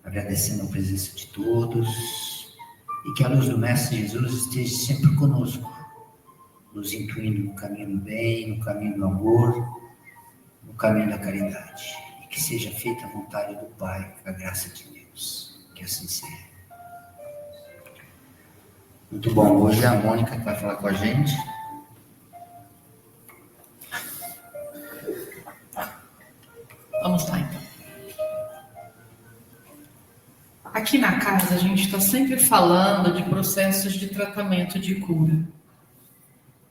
agradecendo a presença de todos e que a luz do Mestre Jesus esteja sempre conosco, nos intuindo no caminho do bem, no caminho do amor, no caminho da caridade. E que seja feita a vontade do Pai, com a graça de Deus. Que assim seja. Muito bom. Hoje é a Mônica que vai falar com a gente. Vamos lá, então. Aqui na casa, a gente está sempre falando de processos de tratamento de cura.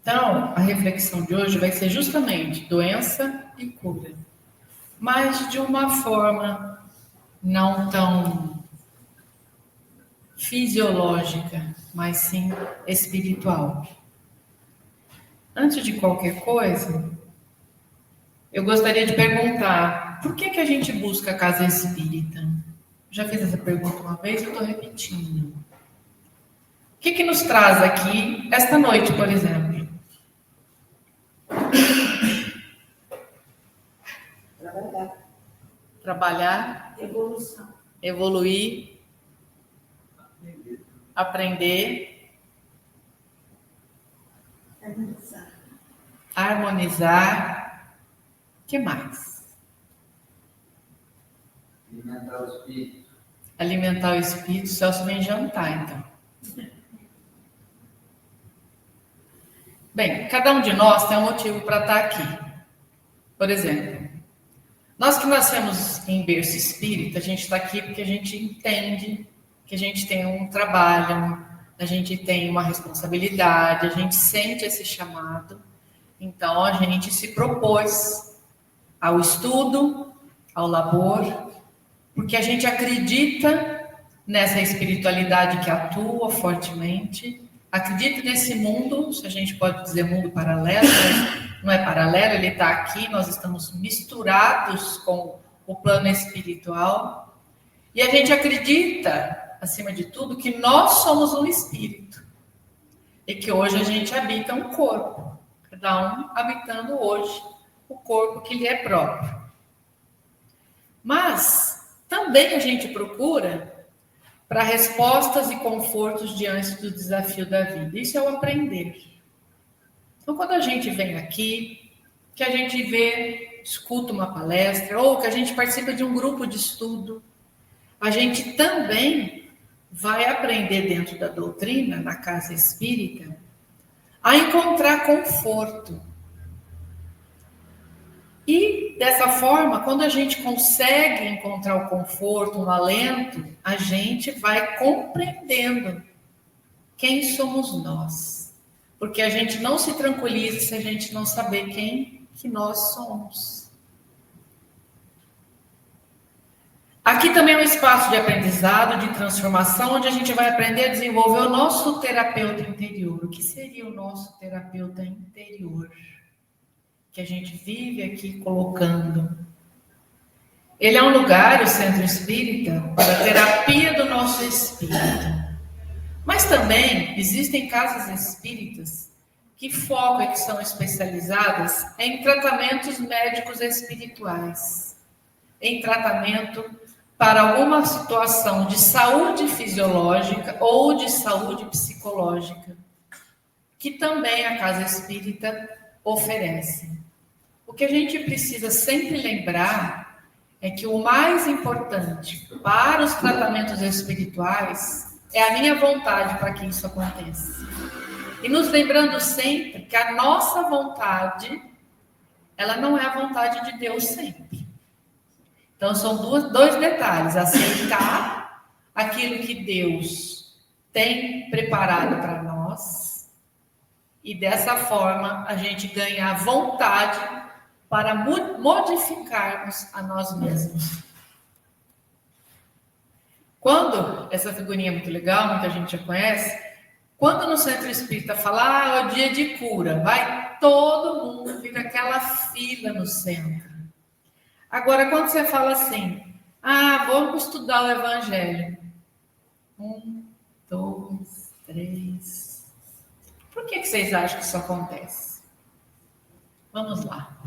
Então, a reflexão de hoje vai ser justamente doença e cura, mas de uma forma não tão fisiológica, mas sim espiritual. Antes de qualquer coisa, eu gostaria de perguntar, por que a gente busca a casa espírita? Já fiz essa pergunta uma vez e estou repetindo. O que nos traz aqui esta noite, por exemplo? Trabalhar. Evolução. Evoluir. Aprender. Harmonizar. O que mais? Alimentar o espírito. Alimentar o espírito. O Celso vem jantar, então. Bem, cada um de nós tem um motivo para estar aqui. Por exemplo, nós que nascemos em berço espírita, a gente está aqui porque a gente entende que a gente tem um trabalho, a gente tem uma responsabilidade, a gente sente esse chamado. Então, a gente se propôs ao estudo, ao labor, porque a gente acredita nessa espiritualidade que atua fortemente, acredita nesse mundo, se a gente pode dizer mundo paralelo, mas não é paralelo, ele está aqui, nós estamos misturados com o plano espiritual, e a gente acredita, acima de tudo, que nós somos um espírito, e que hoje a gente habita um corpo, cada um habitando hoje o corpo que lhe é próprio. Mas também a gente procura para respostas e confortos diante do desafio da vida. Isso é o aprender. Então, quando a gente vem aqui, que a gente vê, escuta uma palestra, ou que a gente participa de um grupo de estudo, a gente também vai aprender dentro da doutrina, na casa espírita, a encontrar conforto. E, dessa forma, quando a gente consegue encontrar o conforto, um alento, a gente vai compreendendo quem somos nós. Porque a gente não se tranquiliza se a gente não saber quem que nós somos. Aqui também é um espaço de aprendizado, de transformação, onde a gente vai aprender a desenvolver o nosso terapeuta interior. O que seria o nosso terapeuta interior? Que a gente vive aqui colocando. Ele é um lugar, o Centro Espírita, para a terapia do nosso espírito. Mas também existem casas espíritas que focam e que são especializadas em tratamentos médicos espirituais, em tratamento para alguma situação de saúde fisiológica ou de saúde psicológica, que também a casa espírita oferece. O que a gente precisa sempre lembrar é que o mais importante para os tratamentos espirituais é a minha vontade para que isso aconteça. E nos lembrando sempre que a nossa vontade, ela não é a vontade de Deus sempre. Então, são dois detalhes. Aceitar aquilo que Deus tem preparado para nós e, dessa forma, a gente ganhar vontade para modificarmos a nós mesmos. Quando, essa figurinha é muito legal, muita gente já conhece, quando no Centro Espírita fala, é o dia de cura, vai todo mundo, fica aquela fila no centro. Agora, quando você fala assim, vamos estudar o Evangelho. 1, 2, 3. Por que vocês acham que isso acontece? Vamos lá.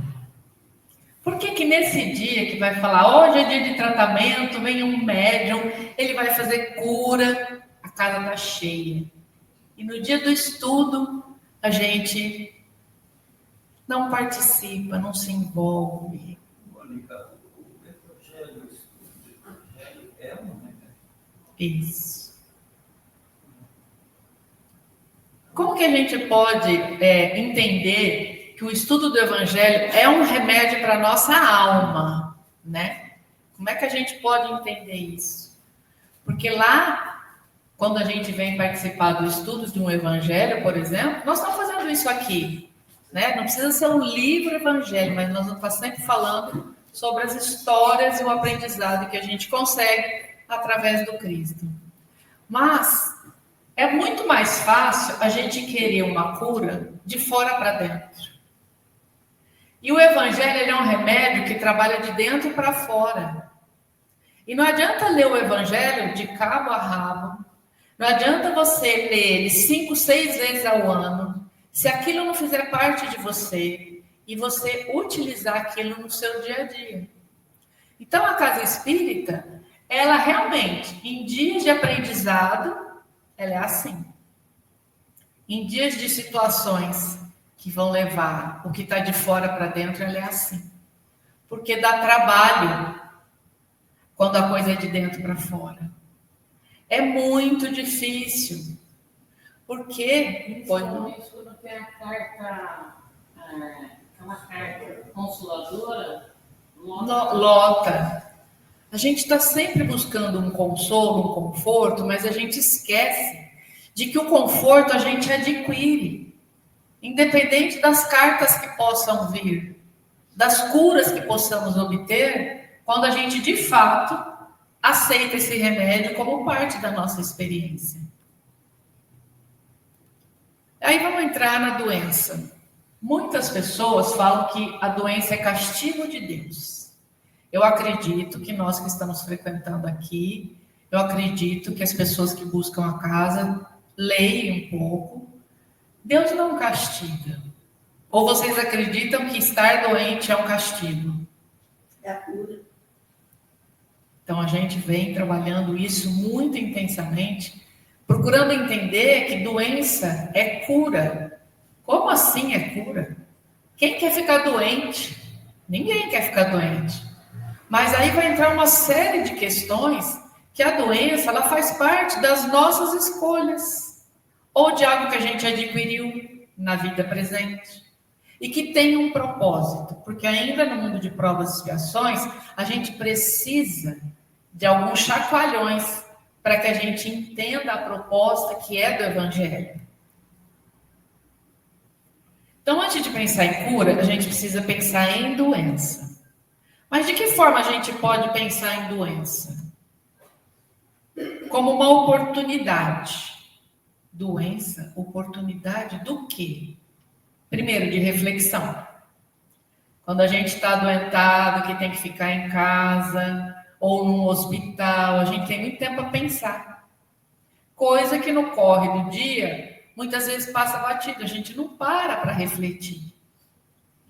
Por que que nesse dia que vai falar, hoje é dia de tratamento, vem um médium, ele vai fazer cura, a casa está cheia. E no dia do estudo, a gente não participa, não se envolve. Isso. Como que a gente pode entender que o estudo do Evangelho é um remédio para a nossa alma, né? Como é que a gente pode entender isso? Porque lá, quando a gente vem participar do estudo de um Evangelho, por exemplo, nós estamos fazendo isso aqui, né? Não precisa ser um livro Evangelho, mas nós vamos estar sempre falando sobre as histórias e o aprendizado que a gente consegue através do Cristo. Mas é muito mais fácil a gente querer uma cura de fora para dentro. E o Evangelho ele é um remédio que trabalha de dentro para fora. E não adianta ler o Evangelho de cabo a rabo. Não adianta você ler ele 5, 6 vezes ao ano, se aquilo não fizer parte de você e você utilizar aquilo no seu dia a dia. Então, a casa espírita, ela realmente, em dias de aprendizado, ela é assim. Em dias de situações que vão levar o que está de fora para dentro, ela é assim. Porque dá trabalho quando a coisa é de dentro para fora. É muito difícil. Porque quando tem a carta, aquela carta consoladora, lota. A gente está sempre buscando um consolo, um conforto, mas a gente esquece de que o conforto a gente adquire, independente das cartas que possam vir, das curas que possamos obter, quando a gente de fato aceita esse remédio como parte da nossa experiência. Aí vamos entrar na doença. Muitas pessoas falam que a doença é castigo de Deus. Eu acredito que nós que estamos frequentando aqui, eu acredito que as pessoas que buscam a casa leiam um pouco. Deus não castiga. Ou vocês acreditam que estar doente é um castigo? É a cura. Então a gente vem trabalhando isso muito intensamente, procurando entender que doença é cura. Como assim é cura? Quem quer ficar doente? Ninguém quer ficar doente. Mas aí vai entrar uma série de questões que a doença ela faz parte das nossas escolhas, ou de algo que a gente adquiriu na vida presente, e que tem um propósito, porque ainda no mundo de provas e expiações, a gente precisa de alguns chacoalhões para que a gente entenda a proposta que é do Evangelho. Então, antes de pensar em cura, a gente precisa pensar em doença. Mas de que forma a gente pode pensar em doença? Como uma oportunidade. Doença, oportunidade do quê? Primeiro, de reflexão. Quando a gente está adoentado, que tem que ficar em casa ou num hospital, a gente tem muito tempo para pensar. Coisa que no corre do dia, muitas vezes passa batido, a gente não para refletir.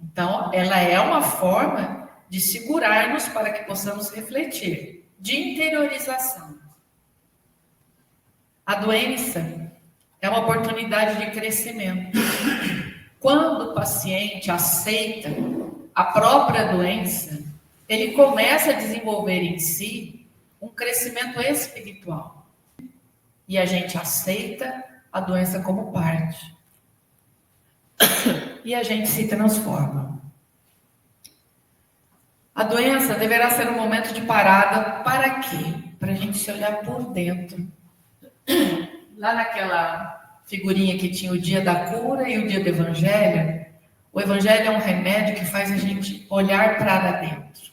Então, ela é uma forma de segurar-nos para que possamos refletir, de interiorização. A doença é uma oportunidade de crescimento. Quando o paciente aceita a própria doença, ele começa a desenvolver em si um crescimento espiritual. E a gente aceita a doença como parte. E a gente se transforma. A doença deverá ser um momento de parada. Para quê? Para a gente se olhar por dentro. Lá naquela figurinha que tinha o dia da cura e o dia do Evangelho, o Evangelho é um remédio que faz a gente olhar para dentro,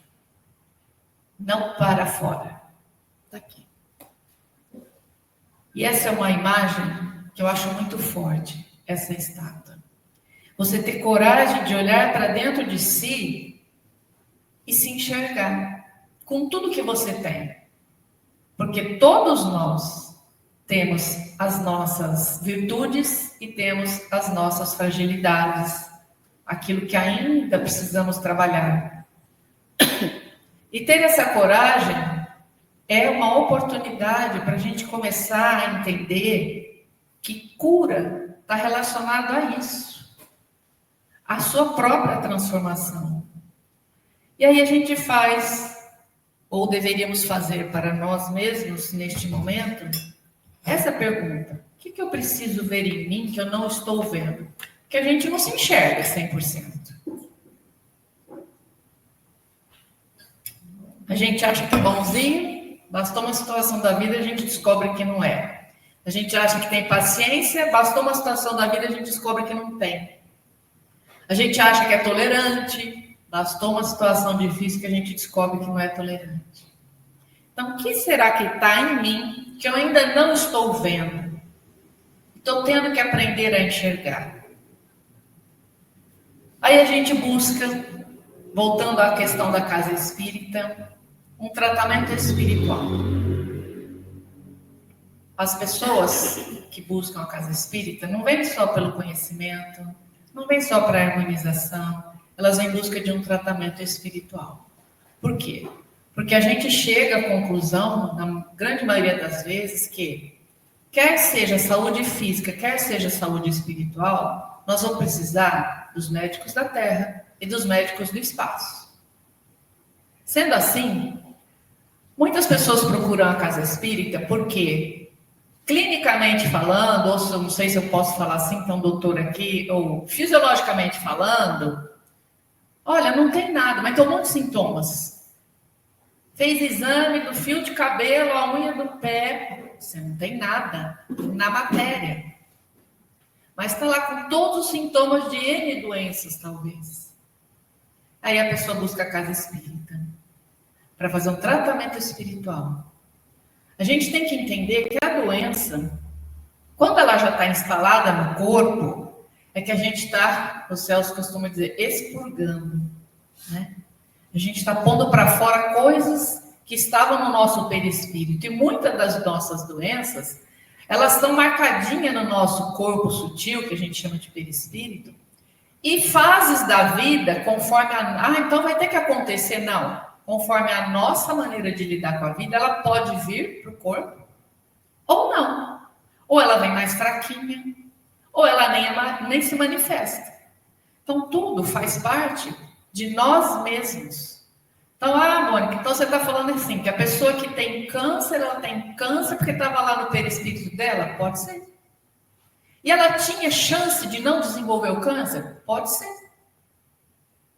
não para fora. Está aqui. E essa é uma imagem que eu acho muito forte, essa estátua. Você ter coragem de olhar para dentro de si e se enxergar com tudo que você tem. Porque todos nós temos as nossas virtudes e temos as nossas fragilidades, aquilo que ainda precisamos trabalhar. E ter essa coragem é uma oportunidade para a gente começar a entender que cura está relacionado a isso, a sua própria transformação. E aí a gente faz, ou deveríamos fazer para nós mesmos neste momento, essa pergunta: o que eu preciso ver em mim que eu não estou vendo? Porque a gente não se enxerga 100%. A gente acha que é bonzinho, bastou uma situação da vida, a gente descobre que não é. A gente acha que tem paciência, bastou uma situação da vida, a gente descobre que não tem. A gente acha que é tolerante, bastou uma situação difícil que a gente descobre que não é tolerante. Então, o que será que está em mim que eu ainda não estou vendo? Estou tendo que aprender a enxergar. Aí a gente busca, voltando à questão da casa espírita, um tratamento espiritual. As pessoas que buscam a casa espírita não vêm só pelo conhecimento, não vêm só para a harmonização, elas vêm em busca de um tratamento espiritual. Por quê? Porque a gente chega à conclusão, na grande maioria das vezes, que quer seja saúde física, quer seja saúde espiritual, nós vamos precisar dos médicos da Terra e dos médicos do espaço. Sendo assim, muitas pessoas procuram a casa espírita porque, clinicamente falando, ou não sei se eu posso falar assim, então doutor aqui, ou fisiologicamente falando, olha, não tem nada, mas tem um monte de sintomas. Fez exame do fio de cabelo, a unha do pé, você não tem nada na matéria. Mas está lá com todos os sintomas de N doenças, talvez. Aí a pessoa busca a casa espírita para fazer um tratamento espiritual. A gente tem que entender que a doença, quando ela já está instalada no corpo, é que a gente está, o Celso costuma dizer, expurgando, né? A gente está pondo para fora coisas que estavam no nosso perispírito. E muitas das nossas doenças, elas estão marcadinhas no nosso corpo sutil, que a gente chama de perispírito, e fases da vida, conforme então vai ter que acontecer, não. Conforme a nossa maneira de lidar com a vida, ela pode vir para o corpo, ou não. Ou ela vem mais fraquinha, ou ela nem se manifesta. Então, tudo faz parte de nós mesmos. Então, Mônica, então você está falando assim, que a pessoa que tem câncer, ela tem câncer porque estava lá no perispírito dela? Pode ser. E ela tinha chance de não desenvolver o câncer? Pode ser.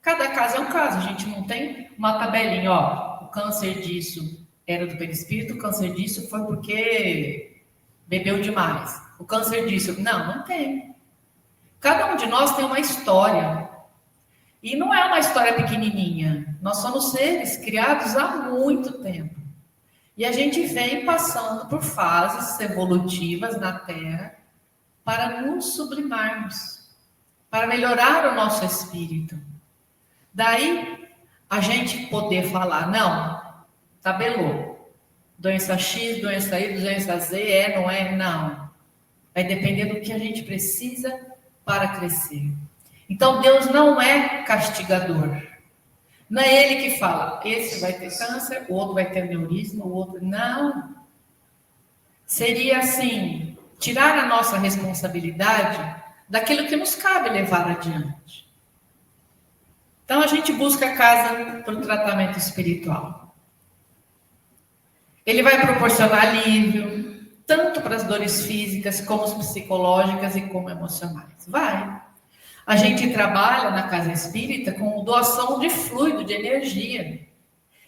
Cada caso é um caso, a gente não tem uma tabelinha, ó, o câncer disso era do perispírito, o câncer disso foi porque bebeu demais. O câncer disso, não tem. Cada um de nós tem uma história. E não é uma história pequenininha. Nós somos seres criados há muito tempo. E a gente vem passando por fases evolutivas na Terra para nos sublimarmos, para melhorar o nosso espírito. Daí, a gente poder falar, não, tabelou. Doença X, doença Y, doença Z, não é? Não. Vai depender do que a gente precisa para crescer. Então, Deus não é castigador. Não é Ele que fala, esse vai ter câncer, o outro vai ter aneurisma, o outro... Não. Seria assim, tirar a nossa responsabilidade daquilo que nos cabe levar adiante. Então, a gente busca a casa para o tratamento espiritual. Ele vai proporcionar alívio, tanto para as dores físicas, como as psicológicas e como emocionais. Vai. A gente trabalha na casa espírita com doação de fluido, de energia.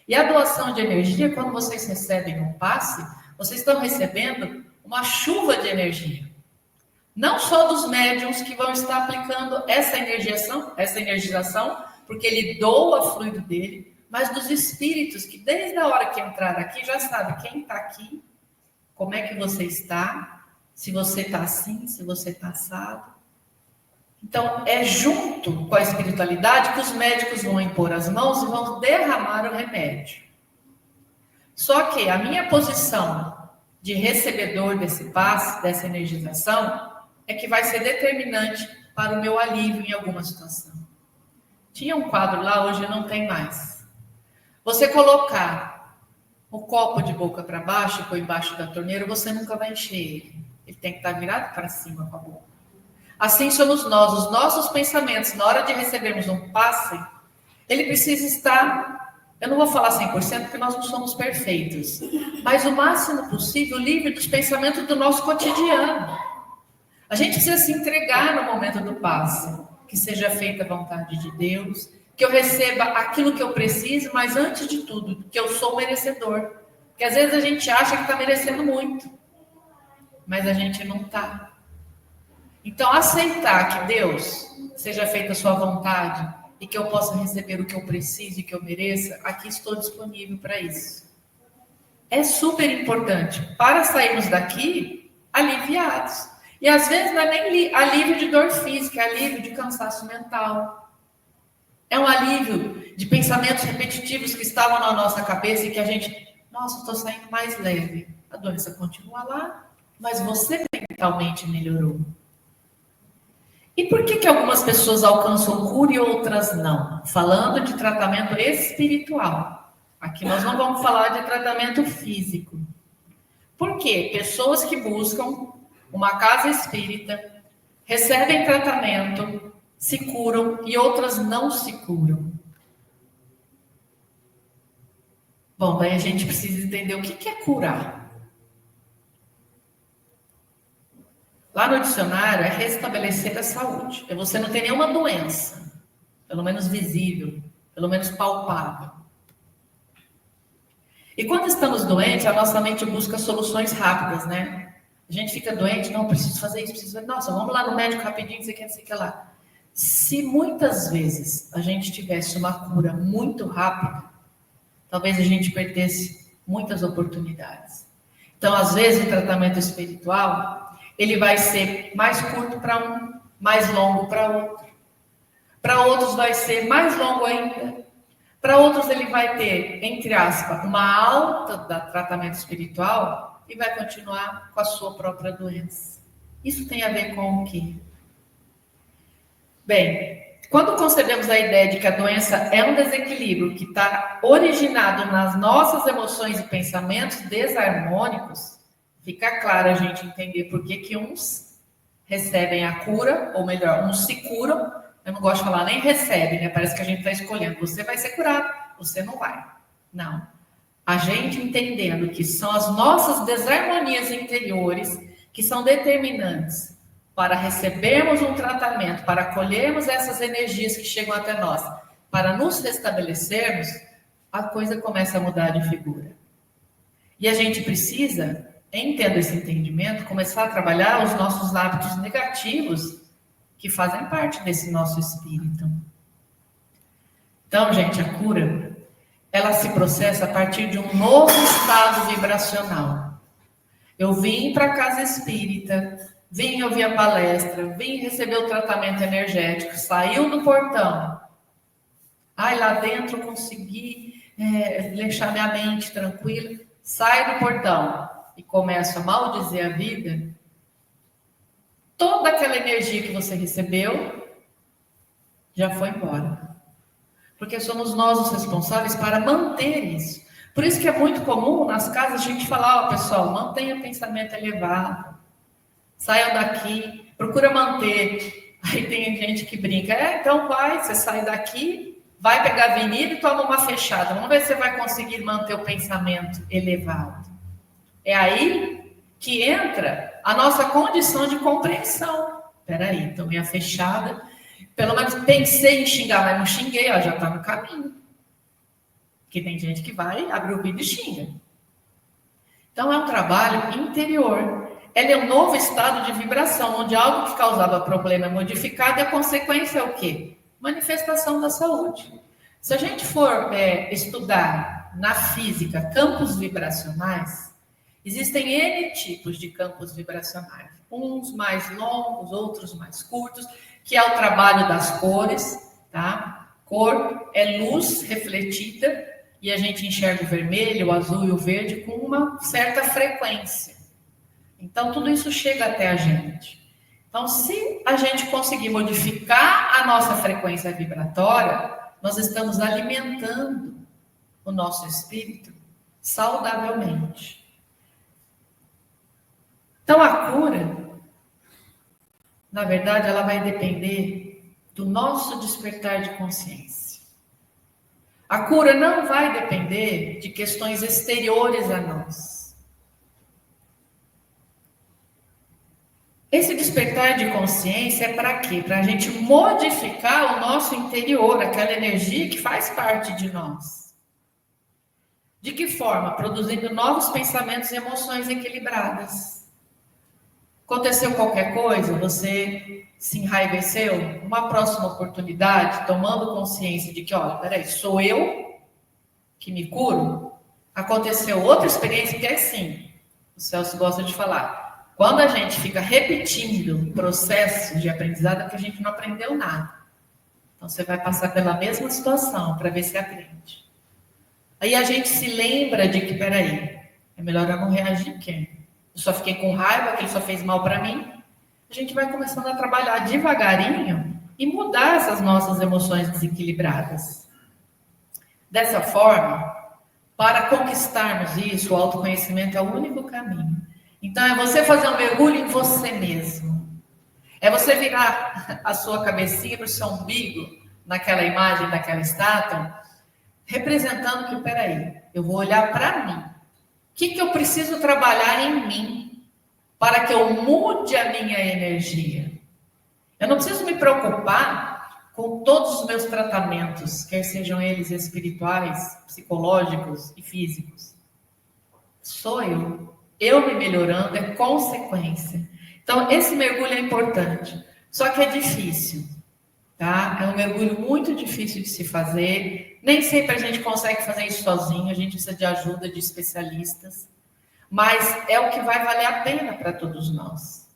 E a doação de energia, quando vocês recebem um passe, vocês estão recebendo uma chuva de energia. Não só dos médiuns que vão estar aplicando essa energização, porque ele doa fluido dele, mas dos espíritos que desde a hora que entraram aqui já sabe quem está aqui, como é que você está, se você está assim, se você está assado. Então, é junto com a espiritualidade que os médicos vão impor as mãos e vão derramar o remédio. Só que a minha posição de recebedor desse passe, dessa energização, é que vai ser determinante para o meu alívio em alguma situação. Tinha um quadro lá, hoje não tem mais. Você colocar o copo de boca para baixo e pôr embaixo da torneira, você nunca vai encher ele. Ele tem que estar virado para cima com a boca. Assim somos nós, os nossos pensamentos, na hora de recebermos um passe, ele precisa estar, eu não vou falar 100%, porque nós não somos perfeitos, mas o máximo possível livre dos pensamentos do nosso cotidiano. A gente precisa se entregar no momento do passe, que seja feita a vontade de Deus, que eu receba aquilo que eu preciso, mas antes de tudo, que eu sou merecedor. Porque às vezes a gente acha que está merecendo muito, mas a gente não está. Então, aceitar que Deus seja feita a sua vontade e que eu possa receber o que eu preciso e que eu mereça, aqui estou disponível para isso. É super importante para sairmos daqui aliviados. E às vezes não é nem alívio de dor física, é alívio de cansaço mental. É um alívio de pensamentos repetitivos que estavam na nossa cabeça e que a gente, nossa, estou saindo mais leve. A doença continua lá, mas você mentalmente melhorou. E por que algumas pessoas alcançam cura e outras não? Falando de tratamento espiritual. Aqui nós não vamos falar de tratamento físico. Por quê? Pessoas que buscam uma casa espírita, recebem tratamento, se curam e outras não se curam. Bom, daí a gente precisa entender o que é curar. Lá no dicionário é restabelecer a saúde. É você não ter nenhuma doença, pelo menos visível, pelo menos palpável. E quando estamos doentes, a nossa mente busca soluções rápidas, né? A gente fica doente, não, preciso fazer isso, preciso fazer... Nossa, vamos lá no médico rapidinho, você quer, não sei o que lá. Se muitas vezes a gente tivesse uma cura muito rápida, talvez a gente perdesse muitas oportunidades. Então, às vezes, o tratamento espiritual, ele vai ser mais curto para um, mais longo para outro. Para outros vai ser mais longo ainda. Para outros ele vai ter, entre aspas, uma alta do tratamento espiritual e vai continuar com a sua própria doença. Isso tem a ver com o quê? Bem, quando concebemos a ideia de que a doença é um desequilíbrio que está originado nas nossas emoções e pensamentos desarmônicos, fica claro a gente entender por que uns recebem a cura, ou melhor, uns se curam. Eu não gosto de falar nem recebe, né? Parece que a gente está escolhendo. Você vai ser curado, você não vai. Não. A gente entendendo que são as nossas desarmonias interiores que são determinantes para recebermos um tratamento, para acolhermos essas energias que chegam até nós, para nos restabelecermos, a coisa começa a mudar de figura. E a gente precisa, tendo esse entendimento, começar a trabalhar os nossos hábitos negativos que fazem parte desse nosso espírito. Então, gente, a cura, ela se processa a partir de um novo estado vibracional. Eu vim para a casa espírita, vim ouvir a palestra, vim receber o tratamento energético, saiu do portão. Ai, lá dentro eu consegui deixar minha mente tranquila. Sai do portão e começo a maldizer a vida. Toda aquela energia que você recebeu já foi embora. Porque somos nós os responsáveis para manter isso. Por isso que é muito comum nas casas a gente falar, ó, pessoal, mantenha o pensamento elevado. Saiam daqui, procura manter. Aí tem gente que brinca, então vai, você sai daqui, vai pegar a avenida e toma uma fechada. Vamos ver se você vai conseguir manter o pensamento elevado. É aí que entra a nossa condição de compreensão. Peraí, tomei a fechada, pelo menos pensei em xingar, mas não xinguei, ó, já está no caminho. Porque tem gente que vai, abre o ouvido e xinga. Então é um trabalho interior. Ele é um novo estado de vibração, onde algo que causava problema é modificado e a consequência é o quê? Manifestação da saúde. Se a gente for estudar na física campos vibracionais, existem N tipos de campos vibracionais. Uns mais longos, outros mais curtos, que é o trabalho das cores, tá? Cor é luz refletida e a gente enxerga o vermelho, o azul e o verde com uma certa frequência. Então, tudo isso chega até a gente. Então, se a gente conseguir modificar a nossa frequência vibratória, nós estamos alimentando o nosso espírito saudavelmente. Então, a cura, na verdade, ela vai depender do nosso despertar de consciência. A cura não vai depender de questões exteriores a nós. Esse despertar de consciência é para quê? Para a gente modificar o nosso interior, aquela energia que faz parte de nós. De que forma? Produzindo novos pensamentos e emoções equilibradas. Aconteceu qualquer coisa, você se enraiveceu, uma próxima oportunidade, tomando consciência de que, olha, peraí, sou eu que me curo? Aconteceu outra experiência que é assim, o Celso gosta de falar. Quando a gente fica repetindo processos de aprendizado, é porque a gente não aprendeu nada. Então, você vai passar pela mesma situação para ver se aprende. Aí a gente se lembra de que, peraí, é melhor eu não reagir quem? Eu só fiquei com raiva, que ele só fez mal para mim. A gente vai começando a trabalhar devagarinho e mudar essas nossas emoções desequilibradas. Dessa forma, para conquistarmos isso, o autoconhecimento é o único caminho. Então, é você fazer um mergulho em você mesmo. É você virar a sua cabecinha para o seu umbigo, naquela imagem, daquela estátua, representando que, peraí, eu vou olhar para mim. O que eu preciso trabalhar em mim para que eu mude a minha energia? Eu não preciso me preocupar com todos os meus tratamentos, quer sejam eles espirituais, psicológicos e físicos. Sou eu. Eu me melhorando é consequência. Então, esse mergulho é importante. Só que é difícil, tá? É um mergulho muito difícil de se fazer. Nem sempre a gente consegue fazer isso sozinho. A gente precisa de ajuda de especialistas. Mas é o que vai valer a pena para todos nós.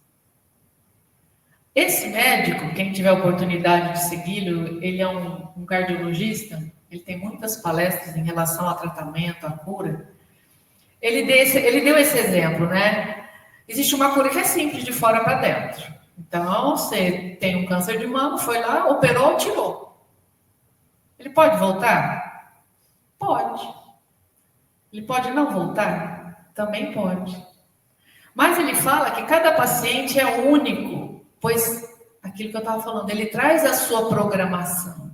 Esse médico, quem tiver a oportunidade de segui-lo, ele é um cardiologista. Ele tem muitas palestras em relação ao tratamento, à cura. Ele deu esse exemplo, né? Existe uma cura que é simples, de fora para dentro. Então, você tem um câncer de mama, foi lá, operou, tirou. Ele pode voltar? Pode. Ele pode não voltar? Também pode. Mas ele fala que cada paciente é único, pois, aquilo que eu estava falando, ele traz a sua programação.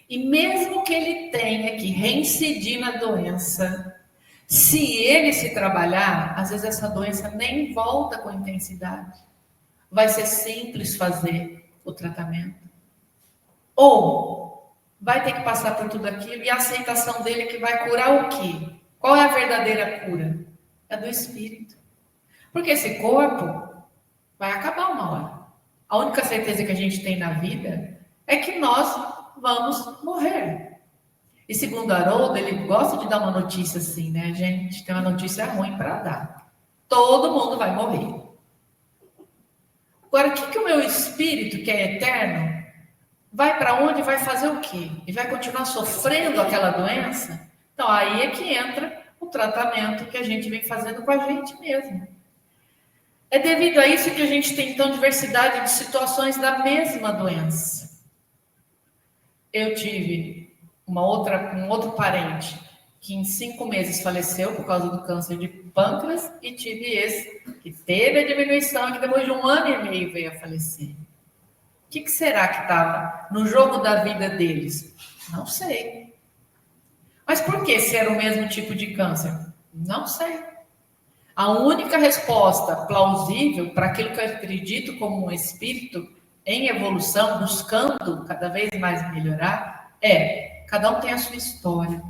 E mesmo que ele tenha que reincidir na doença, se ele se trabalhar, às vezes essa doença nem volta com intensidade. Vai ser simples fazer o tratamento. Ou vai ter que passar por tudo aquilo e a aceitação dele é que vai curar o quê? Qual é a verdadeira cura? É do espírito. Porque esse corpo vai acabar uma hora. A única certeza que a gente tem na vida é que nós vamos morrer. E segundo Haroldo, ele gosta de dar uma notícia assim, né? A gente tem uma notícia ruim para dar. Todo mundo vai morrer. Agora, o que o meu espírito, que é eterno, vai para onde? Vai fazer o quê? E vai continuar sofrendo aquela doença? Então, aí é que entra o tratamento que a gente vem fazendo com a gente mesmo. É devido a isso que a gente tem, então, diversidade de situações da mesma doença. Eu tive um outro parente que em 5 meses faleceu por causa do câncer de pâncreas e tive esse que teve a diminuição e que depois de 1 ano e meio veio a falecer. O que será que estava no jogo da vida deles? Não sei. Mas por que se era o mesmo tipo de câncer? Não sei. A única resposta plausível para aquilo que eu acredito como um espírito em evolução, buscando cada vez mais melhorar, cada um tem a sua história.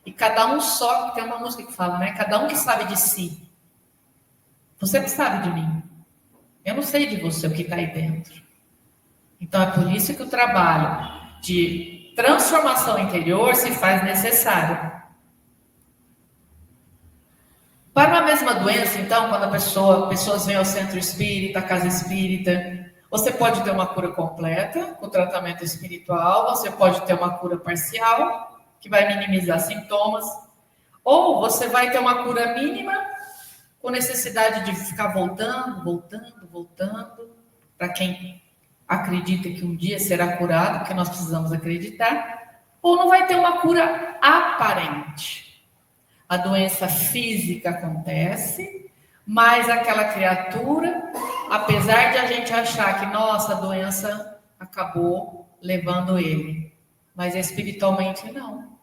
E cada um só, tem uma música que fala, né? Cada um que sabe de si. Você que sabe de mim. Eu não sei de você, o que está aí dentro. Então, é por isso que o trabalho de transformação interior se faz necessário. Para uma mesma doença, então, quando pessoas vêm ao centro espírita, à casa espírita, você pode ter uma cura completa, com tratamento espiritual, você pode ter uma cura parcial, que vai minimizar sintomas, ou você vai ter uma cura mínima, com necessidade de ficar voltando, para quem acredita que um dia será curado, porque nós precisamos acreditar, ou não vai ter uma cura aparente. A doença física acontece, mas aquela criatura, apesar de a gente achar que, nossa, a doença acabou levando ele, mas espiritualmente não.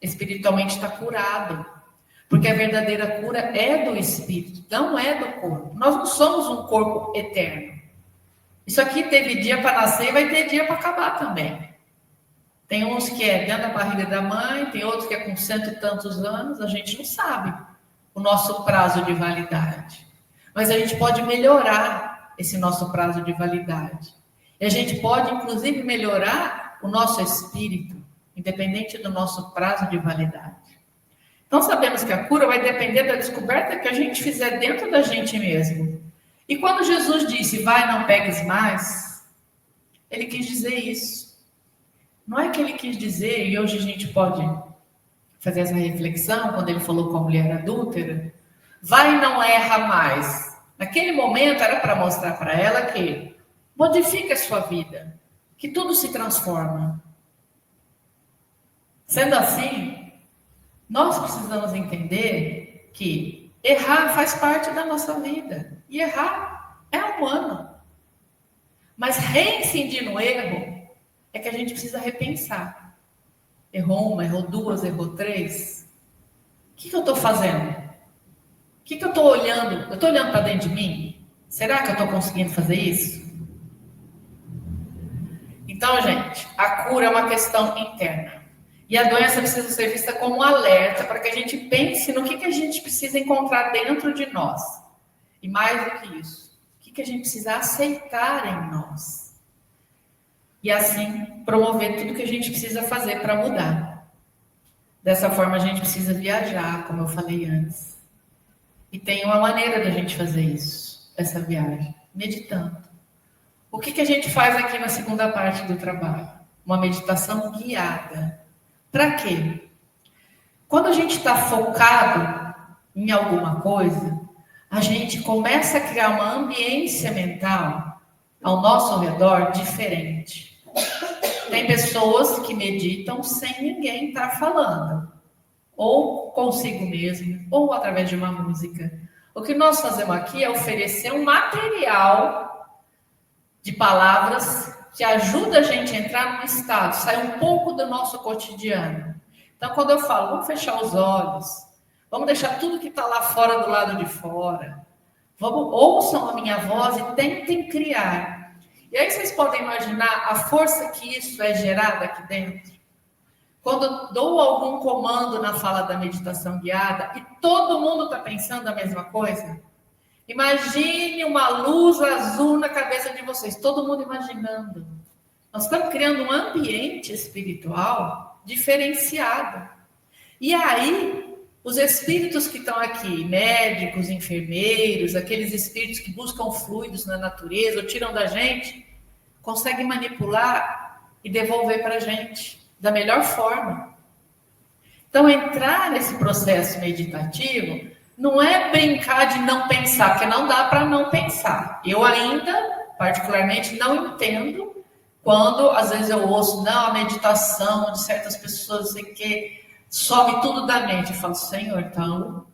Espiritualmente está curado. Porque a verdadeira cura é do espírito, não é do corpo. Nós não somos um corpo eterno. Isso aqui teve dia para nascer e vai ter dia para acabar também. Tem uns que é dentro da barriga da mãe, tem outros que é com 100 e tantos anos, a gente não sabe o nosso prazo de validade. Mas a gente pode melhorar esse nosso prazo de validade. E a gente pode, inclusive, melhorar o nosso espírito, independente do nosso prazo de validade. Então, sabemos que a cura vai depender da descoberta que a gente fizer dentro da gente mesmo. E quando Jesus disse, vai, não pegues mais, ele quis dizer isso. Não é que ele quis dizer, e hoje a gente pode fazer essa reflexão, quando ele falou com a mulher adúltera, vai e não erra mais. Naquele momento era para mostrar para ela que modifica a sua vida, que tudo se transforma. Sendo assim, nós precisamos entender que errar faz parte da nossa vida. E errar é humano. Mas reincidir no erro é que a gente precisa repensar. Errou uma, errou duas, errou três. O que eu estou fazendo? O que eu estou olhando? Eu estou olhando para dentro de mim? Será que eu estou conseguindo fazer isso? Então, gente, a cura é uma questão interna. E a doença precisa ser vista como um alerta para que a gente pense no que a gente precisa encontrar dentro de nós. E mais do que isso, o que a gente precisa aceitar em nós. E assim, promover tudo que a gente precisa fazer para mudar. Dessa forma, a gente precisa viajar, como eu falei antes. E tem uma maneira da gente fazer isso, essa viagem, meditando. O que a gente faz aqui na segunda parte do trabalho? Uma meditação guiada. Para quê? Quando a gente está focado em alguma coisa, a gente começa a criar uma ambiência mental ao nosso redor diferente. Tem pessoas que meditam sem ninguém estar falando, ou consigo mesmo, ou através de uma música. O que nós fazemos aqui é oferecer um material de palavras que ajuda a gente a entrar num estado, sair um pouco do nosso cotidiano. Então, quando eu falo, vamos fechar os olhos, vamos deixar tudo que está lá fora do lado de fora, ouçam a minha voz e tentem criar. E aí vocês podem imaginar a força que isso é gerada aqui dentro. Quando eu dou algum comando na fala da meditação guiada e todo mundo está pensando a mesma coisa, imagine uma luz azul na cabeça de vocês, todo mundo imaginando. Nós estamos criando um ambiente espiritual diferenciado. E aí, os espíritos que estão aqui, médicos, enfermeiros, aqueles espíritos que buscam fluidos na natureza ou tiram da gente, conseguem manipular e devolver para a gente da melhor forma. Então, entrar nesse processo meditativo não é brincar de não pensar, porque não dá para não pensar. Eu ainda, particularmente, não entendo quando, às vezes, eu ouço, não, a meditação de certas pessoas, sei que some tudo da mente. Eu falo, Senhor, então,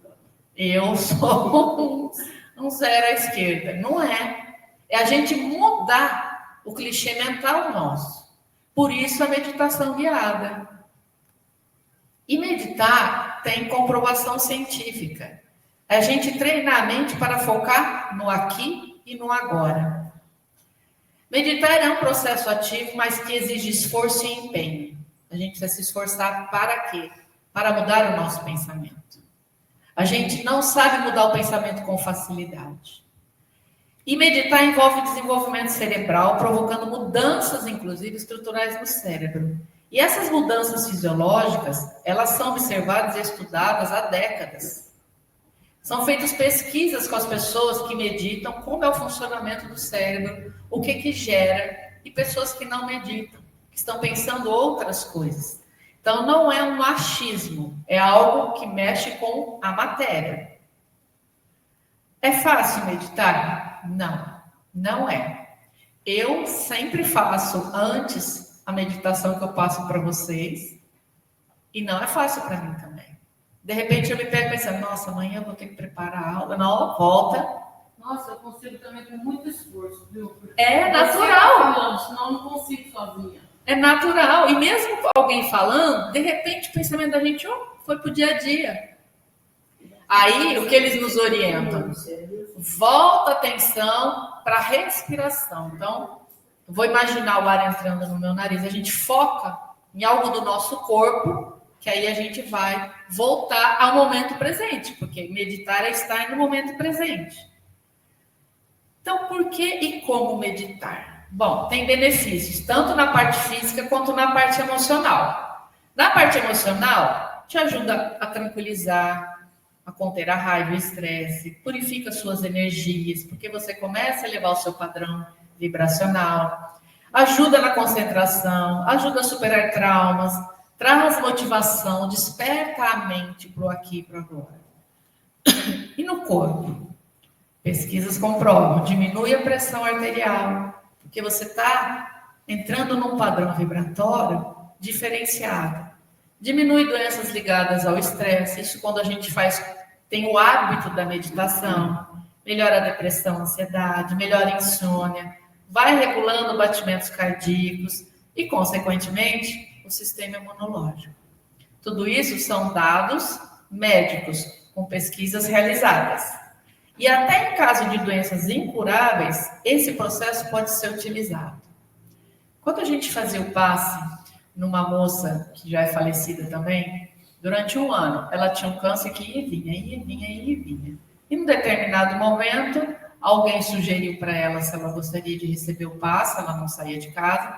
eu sou um zero à esquerda. Não é. É a gente mudar o clichê mental nosso. Por isso, a meditação guiada. E meditar tem comprovação científica. A gente treina a mente para focar no aqui e no agora. Meditar é um processo ativo, mas que exige esforço e empenho. A gente precisa se esforçar para quê? Para mudar o nosso pensamento. A gente não sabe mudar o pensamento com facilidade. E meditar envolve desenvolvimento cerebral, provocando mudanças, inclusive, estruturais no cérebro. E essas mudanças fisiológicas, elas são observadas e estudadas há décadas. São feitas pesquisas com as pessoas que meditam, como é o funcionamento do cérebro, o que gera, e pessoas que não meditam, que estão pensando outras coisas. Então, não é um achismo, é algo que mexe com a matéria. É fácil meditar? Não, não é. Eu sempre faço, antes a meditação que eu passo para vocês. E não é fácil para mim também. De repente eu me pego pensando, nossa, amanhã eu vou ter que preparar a aula. Não, volta. Nossa, eu consigo também com muito esforço, viu? Porque É natural. falando, senão eu não consigo sozinha. É natural. E mesmo com alguém falando, de repente o pensamento da gente foi pro dia a dia. Aí, o que eles nos orientam? Volta a atenção para a respiração. Então, eu vou imaginar o ar entrando no meu nariz. A gente foca em algo do nosso corpo, que aí a gente vai voltar ao momento presente, porque meditar é estar no momento presente. Então, por que e como meditar? Bom, tem benefícios, tanto na parte física quanto na parte emocional. Na parte emocional, te ajuda a tranquilizar, a conter a raiva e o estresse, purifica suas energias, porque você começa a elevar o seu padrão vibracional, ajuda na concentração, ajuda a superar traumas, traz motivação, desperta a mente para o aqui e para o agora. E no corpo? Pesquisas comprovam, diminui a pressão arterial, porque você está entrando num padrão vibratório diferenciado. Diminui doenças ligadas ao estresse, isso quando a gente tem o hábito da meditação, melhora a depressão, a ansiedade, melhora a insônia, vai regulando batimentos cardíacos e, consequentemente, o sistema imunológico. Tudo isso são dados médicos com pesquisas realizadas. E até em caso de doenças incuráveis, esse processo pode ser utilizado. Quando a gente fazia o passe numa moça que já é falecida também, durante 1 ano, ela tinha um câncer que ia e vinha, ia e vinha, ia e vinha. E num determinado momento, alguém sugeriu para ela se ela gostaria de receber o passe, ela não saía de casa,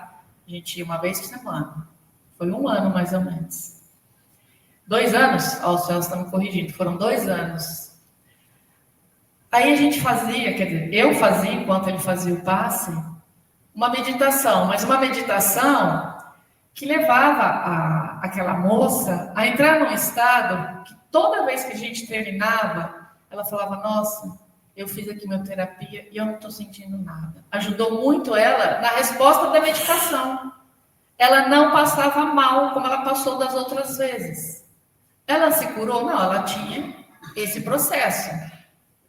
a gente ia uma vez por semana. Foi 1 ano, mais ou menos. 2 anos? Ó, os céus estão me corrigindo, foram 2 anos. Aí a gente fazia, quer dizer, eu fazia, enquanto ele fazia o passe, uma meditação, mas uma meditação que levava aquela moça a entrar num estado que toda vez que a gente terminava, ela falava, nossa, eu fiz a quimioterapia e eu não estou sentindo nada. Ajudou muito ela na resposta da meditação. Ela não passava mal como ela passou das outras vezes. Ela se curou? Não, ela tinha esse processo.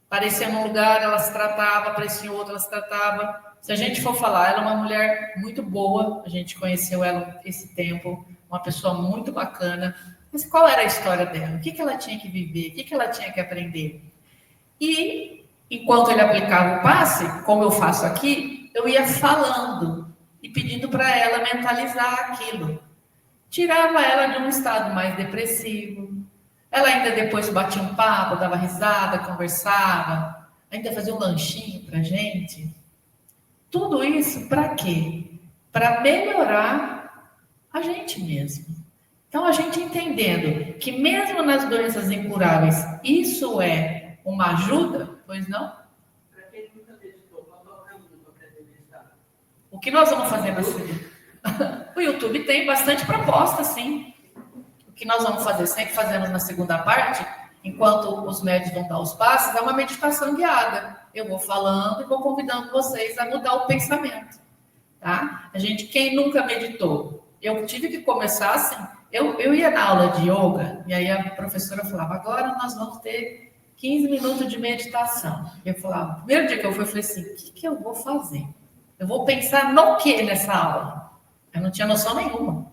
Aparecia num lugar, ela se tratava, aparecia em outro, ela se tratava. Se a gente for falar, ela é uma mulher muito boa, a gente conheceu ela esse tempo, uma pessoa muito bacana. Mas qual era a história dela? O que ela tinha que viver? O que ela tinha que aprender? E, enquanto ele aplicava o passe, como eu faço aqui, eu ia falando e pedindo para ela mentalizar aquilo. Tirava ela de um estado mais depressivo. Ela ainda depois batia um papo, dava risada, conversava, ainda fazia um lanchinho para a gente. Tudo isso para quê? Para melhorar a gente mesmo. Então, a gente entendendo que mesmo nas doenças incuráveis, isso é uma ajuda, pois não? Para quem nunca meditou, qual é o caminho para aprender a meditar? O que nós vamos fazer na segunda? O YouTube tem bastante proposta, sim. O que nós vamos fazer, sempre fazemos na segunda parte, enquanto os médios vão dar os passos, é uma meditação guiada. Eu vou falando e vou convidando vocês a mudar o pensamento, tá? Quem nunca meditou, eu tive que começar assim, eu ia na aula de yoga, e aí a professora falava, agora nós vamos ter 15 minutos de meditação. Eu falava, o primeiro dia que eu fui, eu falei assim, o que eu vou fazer? Eu vou pensar no que nessa aula? Eu não tinha noção nenhuma.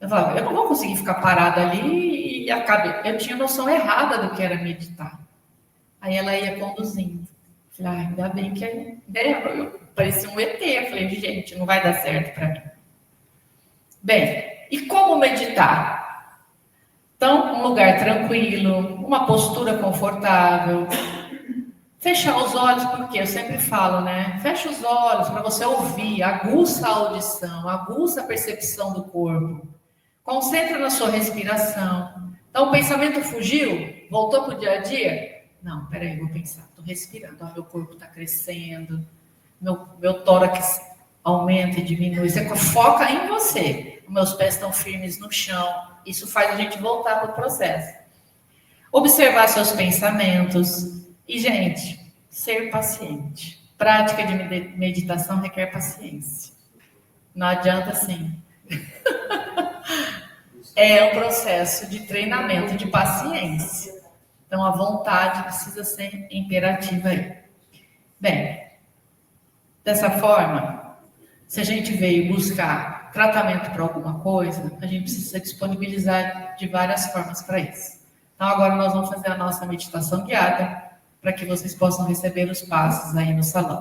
Eu falava, eu não vou conseguir ficar parada ali e acabei. Eu tinha noção errada do que era meditar. Aí ela ia conduzindo. Eu falei, ainda bem que eu parecia um ET. Eu falei, gente, não vai dar certo para mim. Bem, e como meditar? Então, um lugar tranquilo, uma postura confortável. Fechar os olhos, porque eu sempre falo, né? Fecha os olhos para você ouvir, aguça a audição, aguça a percepção do corpo. Concentra na sua respiração. Então, o pensamento fugiu? Voltou para o dia a dia? Não, peraí, vou pensar. Estou respirando. Ó, meu corpo está crescendo. Meu tórax aumenta e diminui. Você foca em você. Meus pés estão firmes no chão. Isso faz a gente voltar para o processo. Observar seus pensamentos. E, gente, ser paciente. Prática de meditação requer paciência. Não adianta, assim, É um processo de treinamento de paciência. Então, a vontade precisa ser imperativa aí. Bem, dessa forma, se a gente veio buscar tratamento para alguma coisa, a gente precisa disponibilizar de várias formas para isso. Então, agora nós vamos fazer a nossa meditação guiada para que vocês possam receber os passos aí no salão.